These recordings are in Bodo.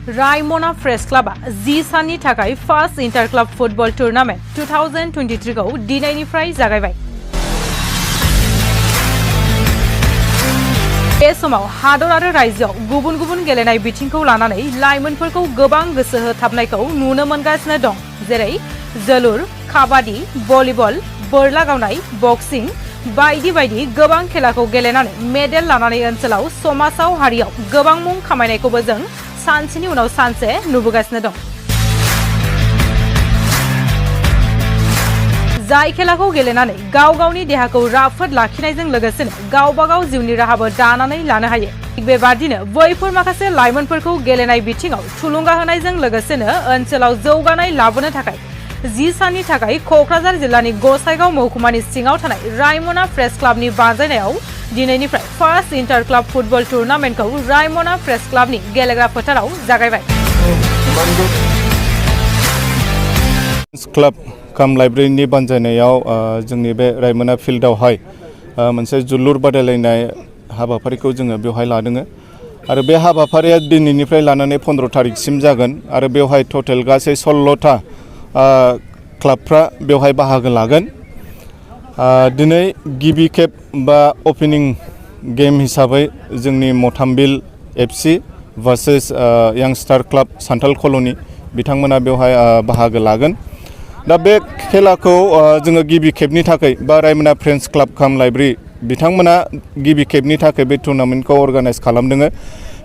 रायमना प्रेस क्लबा 10 साननि थाखाय first inter club football tournament 2023 खौ दिनैनिफ्राय जागायबाय। बे समाव हादर आरो रायजोआव गुबुन गुबुन गेलेनाय बिथिंखौ लानानै लाइमोनफोरखौ गोबां गोसो होथाबनायखौ नुनो मोनगासिनो दं, जेरै जोलुर, काबादि, भलिबल, बोरला गावनाय, बक्सिं बायदि बायदि गोबां खेलाखौ गेलेनानै मेडेल लानानै ओनसोलाव समाजाव हारियाव गोबां मुं खामायनायखौबो जों सानसेनि उनाव सानसे नुबोगासिनो दं। जाय खेलाखौ गेलेनानै गाव गावनि देहाखौ राफोद लाखिनायजों लोगोसेनो गावबागाव जिउनि राहाबो दानानै लानो हायो। थिग बेबादिनो बैफोर माखासे लाइमोनफोरखौ गेलेनाय बिथिङाव थुलुंगा होनायजों लोगोसेनो ओनसोलाव जौगानाय लाबोनो थाखाय 10 साननि थाखाय क'क्राझार जिल्लानि गसाइगाव महकुमानि सिङाव थानाय रायमना प्रेस क्लाबनि बानजायनायाव दिनैनिफ्राय फार्स्ट इंटर क्लब फुटबल टूर्नामेंटखौ रायमना प्रेस क्लाबनि गेलेग्रा फोथाराव जागायबाय। क्लब काम लाइब्रेरिनि बानजायनायाव जोंनि बे रायमना फिल्डआवहाय मोनसे जोलुर बादायलायनाय हाबाफारिखौ जोङो बेवहाय लादों आरो बे हाबाफारिया दिनैनिफ्राय लानानै 15 तारिखसिम जागोन आरो बेवहाय टोटेल गासै 16टा क्लाबफ्रा बेवहाय बाहागो लागोन। दिनै गिबि खेब बा ओपनिं गेम हिसाबै जोंनि मथामबिल FC versus यांगस्टार club Santhal colony बिथांमोना बेवहाय बाहागो लागोन। दा बे खेलाखौ जोङो गिबि खेबनि थाखाय बा रायमना फ्रेन्ड्स क्लाब काम लाइब्रेरि बिथांमोना गिबि खेबनि थाखाय बे टुर्नामेन्टखौ अर्गानाइज खालामदों।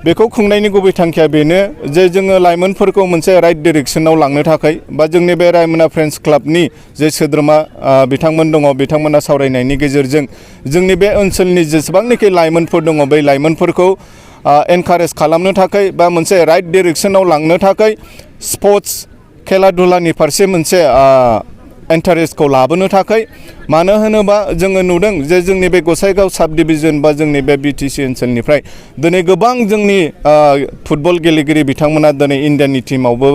बेखौ खुंनायनि गुबै थांखिया बेनो जे जोङो लाइमोनफोरखौ मोनसे राइट डाइरेक्सनाव लांनो थाखाय बा जोंनि बे रायमना फ्रेन्ड्स क्लाबनि जे सोद्रोमा बिथांमोन दङ बिथांमोना सावरायनायनि गेजेरजों जोंनि बे ओनसोलनि जेसेबांनाखि लाइमोनफोर दङ बै लाइमोनफोरखौ एनकारेज खालामनो थाखाय बा मोनसे राइट डाइरेक्सनाव लांनो थाखाय स्पोर्ट्स खेला दुलानि फारसे मोनसे इन्टारेस्टखौ लाबोनो थाखाय। मानो होनोबा जोङो नुदों जे जोंनि बे गसाइगाव साब डिभिजन बा जोंनि बे बिटिसि ओनसोलनिफ्राय दिनै गोबां जोंनि फुटबल गेलेगिरि बिथांमोना दिनै इन्डियानि टीमावबो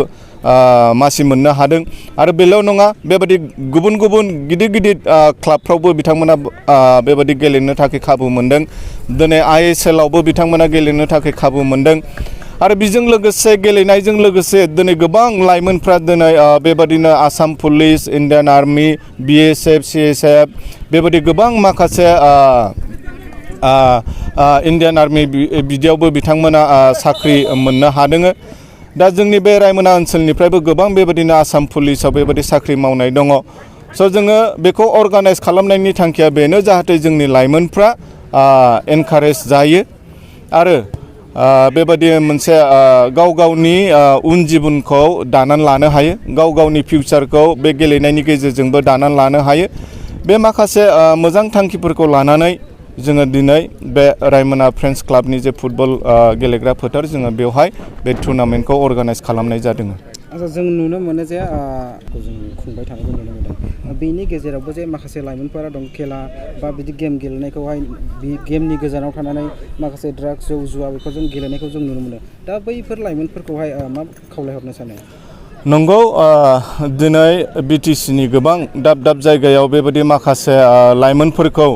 मासि मोननो हादों आरो बेल' नङा, बेबायदि गुबुन गुबुन गिदिर गिदिर क्लाबफ्रावबो बिथांमोना बेबायदि गेलेनो थाखाय खाबु मोनदों। दिनै ISLआवबो बिथांमोना गेलेनो थाखाय खाबु मोनदों आरो बेजों लोगोसे गेलेनायजों लोगोसे दिनै गोबां लाइमोनफ्रा दिनै बेबादिनो Assam police, Indian army, BSF, CSF बेबायदि गोबां माखासे इन्डियान आर्मि बिदियावबो बिथांमोना साख्रि मोननो हादों। दा जोंनि बे रायमना ओनसोलनिफ्रायबो गोबां बेबादिनो आसाम पुलिसाव बेबायदि साख्रि मावनाय दङ। स' जोङो बेखौ अर्गानाइज खालामनायनि थांखिया बेनो जाहाथे जोंनि लाइमोनफ्रा एनकारेज जायो आरो बेबायदि मोनसे गाव गावनि उन जिबनखौ दानानै लानो हायो, गाव गावनि फिउचारखौ बे गेलेनायनि गेजेरजोंबो दानानै लानो हायो। बे माखासे मोजां थांखिफोरखौ लानानै जोङो दिनै बे रायमना फ्रेन्ड्स क्लाबनि जे फुटबल गेलेग्रा फोथार जोङो बेवहाय बे टुर्नामेन्टखौ अर्गानाइज खालामनाय जादों। जों नुनो मोनो जे जों खुंबाय थानायखौ नुनो मोनदों। बेनि गेजेरावबो जे माखासे लाइमोनफोरा दं खेला बा बिदि गेम गेलेनायखौहाय गेमनि गोजानाव थानानै माखासे ड्राग्स जौ जुवा बेफोरजों गेलेनायखौ जों नुनो मोनो। दा बैफोर लाइमोनफोरखौहाय मा खावलायहरनो सानो? नंगौ, दिनै बिटिसिनि गोबां दाब दाब जायगायाव बेबायदि माखासे लाइमोनफोरखौ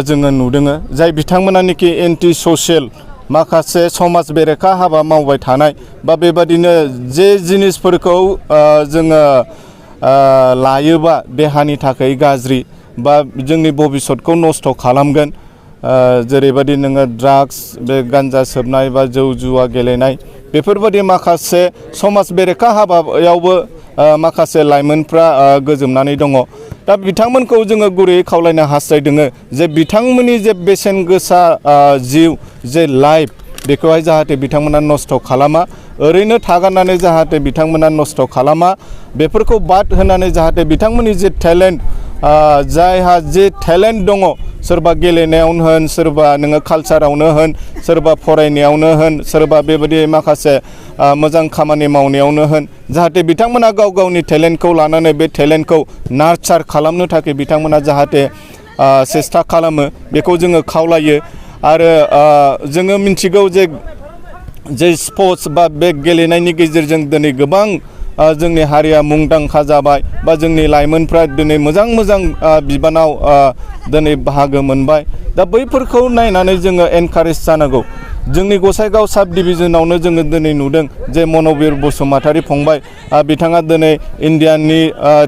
जोङो नुदों जाय बिथांमोनानिखि एन्टि ससियेल माखासे समाज बेरेखा हाबा मावबाय थानाय बा बेबादिनो जे जिनिसफोरखौ जोङो लायोबा देहानि थाखाय गाज्रि बा जोंनि भबिष्यतखौ नस्थ' खालामगोन, जेरैबायदि नोङो ड्राग्स, बे गान्जा सोबनाय बा जौ जुवा गेलेनाय बेफोरबायदि माखासे समाज बेरेखा हाबायावबो माखासे लाइमोनफ्रा गोजोमनानै दङ। दा बिथांमोनखौ जोङो गुरैयै खावलायनो हास्थायदों जे बिथांमोननि जे बेसेन गोसा जिउ जे लाइफ बेखौहाय जाहाथे बिथांमोना नस्थ' खालामा, ओरैनो थागारनानै जाहाथे बिथांमोना नस्थ' खालामा, बेफोरखौ बाद होनानै जाहाथे बिथांमोननि जे टेलेन्ट जायहा जे टेलेन्ट दङ, सोरबा गेलेनायावनो होन, सोरबा नोङो कालचारावनो होन, सोरबा फरायनायावनो होन, सोरबा बेबायदि माखासे मोजां खामानि मावनायावनो होन, जाहाथे बिथांमोना गाव गावनि टेलेन्टखौ लानानै बे टेलेन्टखौ नार्चार खालामनो थाखाय बिथांमोना जाहाथे सेस्था खालामो बेखौ जोङो खावलायो। आरो जोङो मिथिगौ जे स्पर्ट्स बा बे गेलेनायनि गेजेरजों दिनै गोबां जोंनि हारिया मुंदांखा जाबाय बा जोंनि लाइमोनफ्रा दिनै मोजां मोजां बिबानाव दिनै बाहागो मोनबाय। दा बैफोरखौ नायनानै जोङो एनकारेज जानांगौ जोंनि गसाइगाव साब डिभिजनावनो जोङो दिनै नुदों जे मन'बिर बसुमतारी फंबाय बिथाङा दिनै इन्डियानि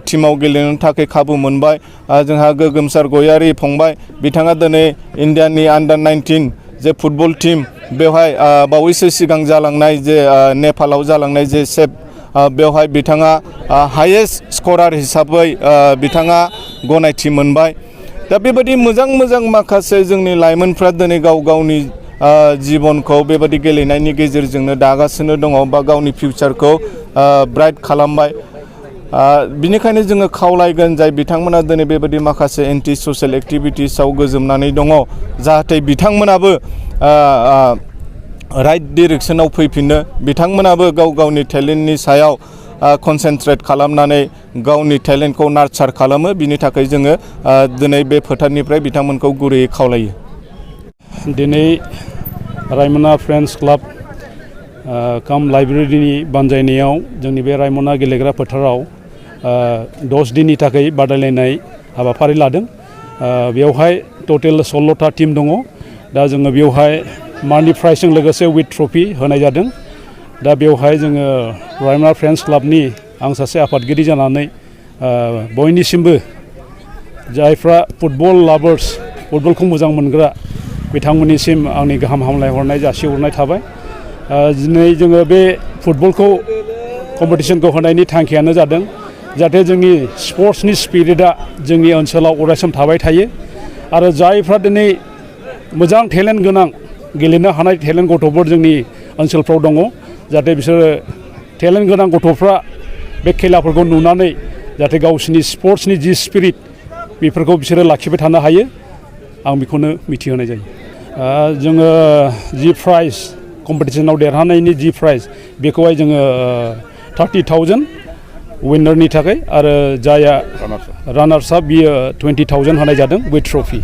टीमाव गेलेनो थाखाय खाबु मोनबाय। जोंहा गोगोमसार गयारी फंबाय बिथाङा दिनै इन्डियानि आन्डार 19 जे फुटबल टीम बेवहाय बावैसो सिगां जालांनाय जे नेपालाव जालांनाय जे सेफ बेवहाय बिथाङा हाइएस्ट स्करार हिसाबै बिथाङा गनायथि मोनबाय। दा बेबायदि मोजां माखासे जोंनि लाइमोनफ्रा दिनै गाव गावनि जिबनखौ बेबायदि गेलेनायनि गेजेरजोंनो दागासिनो दङ बा गावनि फिउचारखौ ब्राइट खालामबाय। बिनिखायनो जोङो खावलायगोन जाय बिथांमोना दिनै बेबायदि माखासे एन्टि ससियेल एक्टिभिटिसाव गोजोमनानै दङ जाहाथे बिथांमोनाबो राइट डिरेक्सनाव फैफिनो, बिथांमोनाबो गाव गावनि टेलेन्टनि सायाव कनसेन्ट्रेट खालामनानै गावनि टेलेन्टखौ नार्चार खालामो। बिनि थाखाय जोङो दिनै बे फोथारनिफ्राय बिथांमोनखौ गुरैयै खावलायो। दिनै रायमना फ्रेन्ड्स क्लाब काम लाइब्रेरिनि बानजायनायाव जोंनि बे रायमना गेलेग्रा फोथाराव 10 दिननि थाखाय बादायलायनाय हाबाफारि लादों। बेवहाय टटेल 16टा टीम दङ। दा जोङो बेवहाय मानि प्राइजजों लोगोसे विथ ट्रफि होनाय जादों। दा बेवहाय जोङो रायमना फ्रेन्ड्स क्लाबनि आं सासे आफादगिरि जानानै बयनिसिमबो जायफ्रा फुटबल लाभार्स फुटबलखौ मोजां मोनग्रा बिथांमोननिसिम आंनि गाहाम हामलायहरनाय जासिहरनाय थाबाय। दिनै जोङो बे फुटबलखौ कम्पिटिसनखौ होनायनि थांखियानो जादों जाहाथे जोंनि स्पर्ट्सनि स्पिरिटआ जोंनि ओनसोलाव अरायसम थाबाय थायो आरो जायफ्रा दिनै मोजां टेलेन्ट गोनां गेलेनो हानाय टेलेन्ट गथ'फोर जोंनि ओनसोलफ्राव दङ जाहाथे बिसोरो टेलेन्ट गोनां गथ'फ्रा बे खेलाफोरखौ नुनानै जाहाथे गावसोरनि स्पर्ट्सनि जि स्पिरिट बेफोरखौ बिसोरो लाखिबाय थानो हायो आं बेखौनो मिथिहोनाय जायो। जोङो जि प्राइज कम्पिटिसनाव देरहानायनि जि प्राइज बेखौहाय जोङो 30,000 विनारनि थाखाय आरो जायआ रानार्स आप बियो 20,000 होनाय जादों विथ ट्रफि।